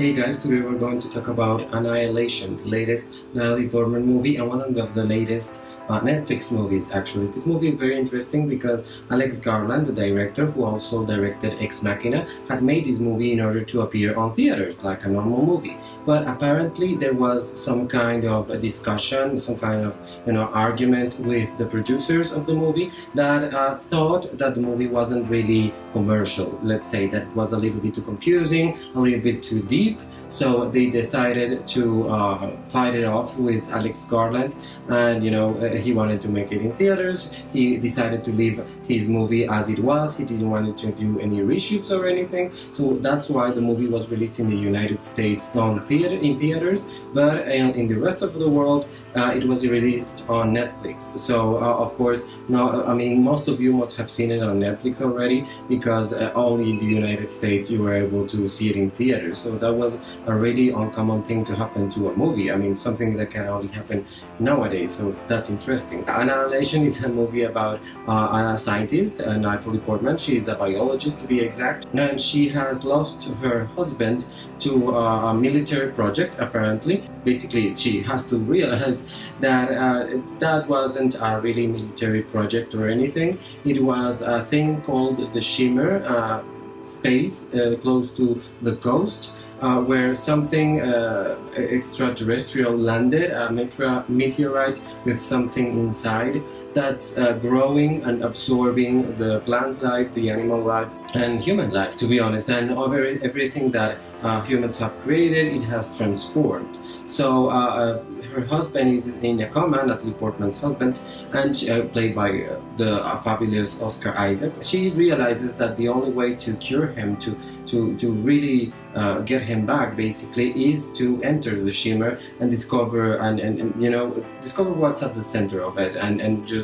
Hey guys, today we're going to talk about Annihilation, the latest Natalie Portman movie and one of the latest Netflix movies actually. This movie is very interesting because Alex Garland, the director who also directed Ex Machina, had made this movie in order to appear on theaters like a normal movie. But apparently there was some kind of a discussion, some kind of argument with the producers of the movie that thought that the movie wasn't really commercial. Let's say that it was a little bit too confusing, a little bit too deep. So they decided to fight it off with Alex Garland, and he wanted to make it in theaters. He decided to leave his movie as it was. He didn't want to do any reshoots or anything. So that's why the movie was released in the United States in theaters, but in the rest of the world it was released on Netflix. So of course, no, I mean most of you must have seen it on Netflix already because only in the United States you were able to see it in theaters. So that was a really uncommon thing to happen to a movie. I mean, something that can only happen nowadays. So that's interesting. Annihilation is a movie about a scientist, Natalie Portman. She is a biologist to be exact, and she has lost her husband to a military project. Apparently, basically, she has to realize that that wasn't a really military project or anything. It was a thing called the Shimmer space close to the coast. Where something extraterrestrial landed, a meteorite with something inside that's growing and absorbing the plant life, the animal life, and human life, to be honest. And everything that humans have created, it has transformed. So her husband is in a coma, Natalie Portman's husband, and played by the fabulous Oscar Isaac. She realizes that the only way to cure him, to really get him back, basically, is to enter the Shimmer and discover discover what's at the center of it, and just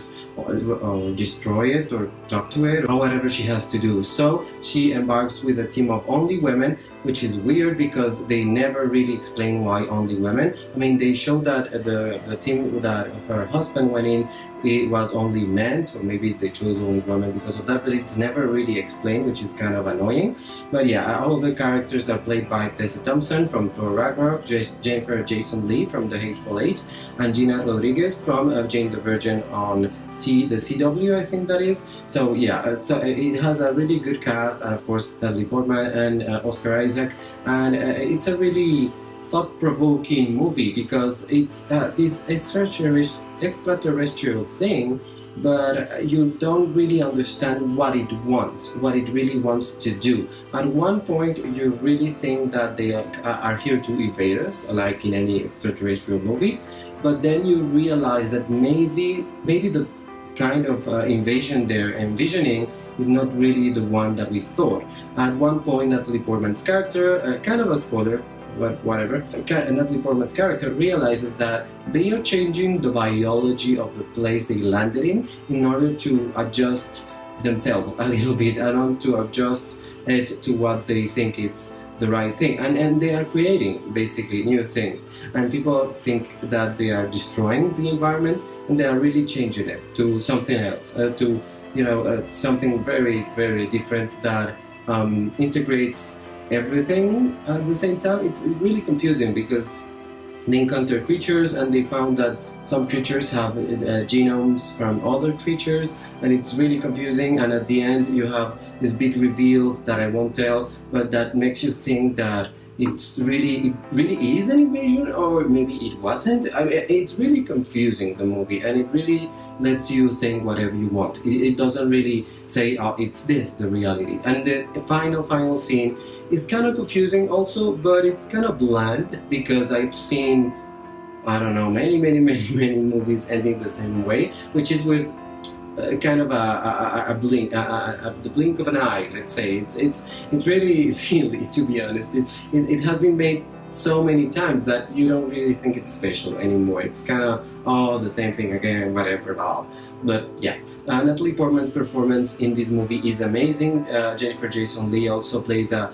destroy it or talk to it or whatever she has to do. So she embarks with a team of only women, which is weird because they never really explain why only women. I mean, they show that the team that her husband went in, it was only men, so maybe they chose only women because of that, but it's never really explained, which is kind of annoying. But yeah, all the characters are played by Tessa Thompson from Thor Ragnarok, Jennifer Jason Leigh from The Hateful Eight, and Gina Rodriguez from Jane the Virgin on the CW, I think that is. So yeah, so it has a really good cast, and of course Natalie Portman and Oscar Isaac, and it's a really thought-provoking movie because it's this extraterrestrial thing, but you don't really understand what it wants, what it really wants to do. At one point, you really think that they are here to invade us, like in any extraterrestrial movie, but then you realize that maybe the kind of invasion they're envisioning is not really the one that we thought. At one point, Natalie Portman's character, kind of a spoiler, but whatever, Natalie Portman's character realizes that they are changing the biology of the place they landed in order to adjust themselves a little bit, and to adjust it to what they think it's the right thing, and they are creating basically new things, and people think that they are destroying the environment, and they are really changing it to something else, to something very, very different that integrates everything at the same time. It's really confusing because they encounter creatures and they found that some creatures have genomes from other creatures, and it's really confusing. And at the end you have this big reveal that I won't tell, but that makes you think that it really is an invasion, or maybe it wasn't. It's really confusing, the movie, and it really lets you think whatever you want. It doesn't really say, oh, it's this, the reality. And the final scene is kind of confusing also, but it's kind of bland because I've seen, I don't know, many movies ending the same way, which is with kind of the blink of an eye, let's say. It's really silly, to be honest. It has been made so many times that you don't really think it's special anymore. It's kind of the same thing again, whatever. But yeah, Natalie Portman's performance in this movie is amazing. Jennifer Jason Leigh also plays a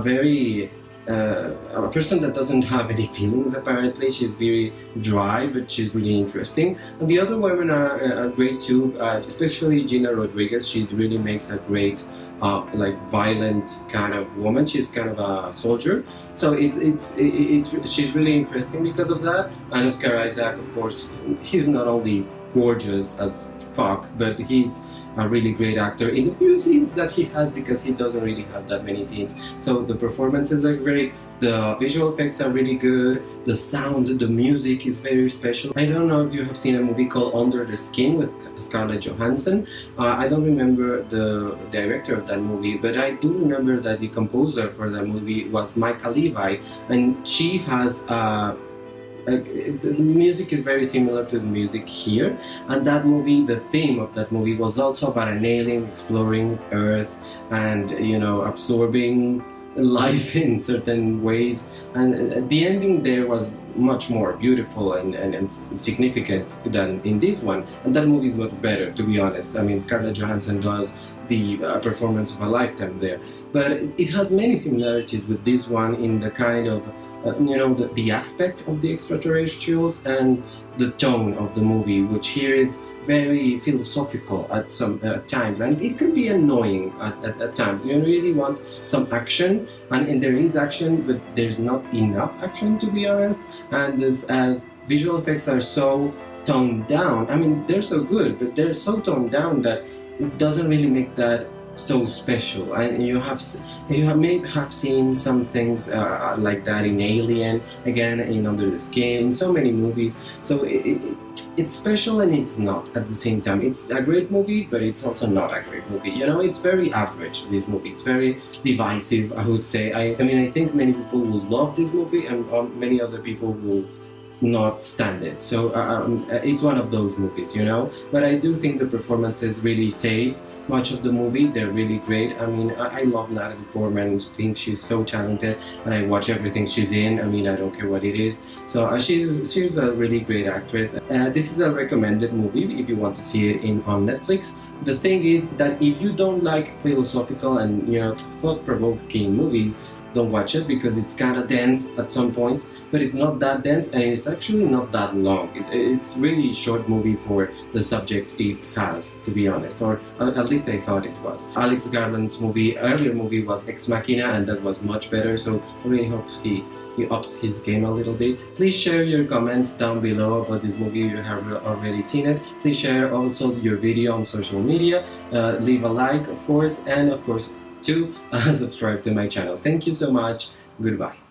very a person that doesn't have any feelings. Apparently, she's very dry, but she's really interesting. And the other women are great too, especially Gina Rodriguez. She really makes a great, like violent kind of woman. She's kind of a soldier, so she's really interesting because of that. And Oscar Isaac, of course, he's not only gorgeous as fuck, but he's a really great actor in the few scenes that he has, because he doesn't really have that many scenes. So the performances are great, the visual effects are really good, the sound, the music is very special. I don't know if you have seen a movie called Under the Skin with Scarlett Johansson. I don't remember the director of that movie, but I do remember that the composer for that movie was Micah Levi, and she has the music is very similar to the music here, and that movie, the theme of that movie was also about an alien exploring Earth and, you know, absorbing life in certain ways, and the ending there was much more beautiful and significant than in this one, and that movie is much better, to be honest. I mean, Scarlett Johansson does the performance of a lifetime there, but it has many similarities with this one in the kind of you know, the aspect of the extraterrestrials and the tone of the movie, which here is very philosophical at some times, and it can be annoying at times. You really want some action, and there is action, but there's not enough action, to be honest. And as visual effects are so toned down, I mean, they're so good, but they're so toned down that it doesn't really make that so special. And you may have seen some things like that in Alien, again in Under the Skin, in so many movies. So it's special and it's not at the same time. It's a great movie, but it's also not a great movie. You know, it's very average, this movie. It's very divisive, I would say. I mean, I think many people will love this movie, and many other people will not stand it. So it's one of those movies, you know. But I do think the performances really save much of the movie. They're really great. I mean, I love Natalie Portman. I think she's so talented, and I watch everything she's in. I mean, I don't care what it is. So she's a really great actress. This is a recommended movie if you want to see it on Netflix. The thing is that if you don't like philosophical and, you know, thought-provoking movies, don't watch it, because it's kind of dense at some points, but it's not that dense, and it's actually not that long. It's really short movie for the subject it has, to be honest, or at least I thought it was. Alex Garland's earlier movie was Ex Machina, and that was much better, so I really hope he ups his game a little bit. Please share your comments down below about this movie if you have already seen it. Please share also your video on social media. Leave a like, of course, and of course to subscribe to my channel. Thank you so much. Goodbye.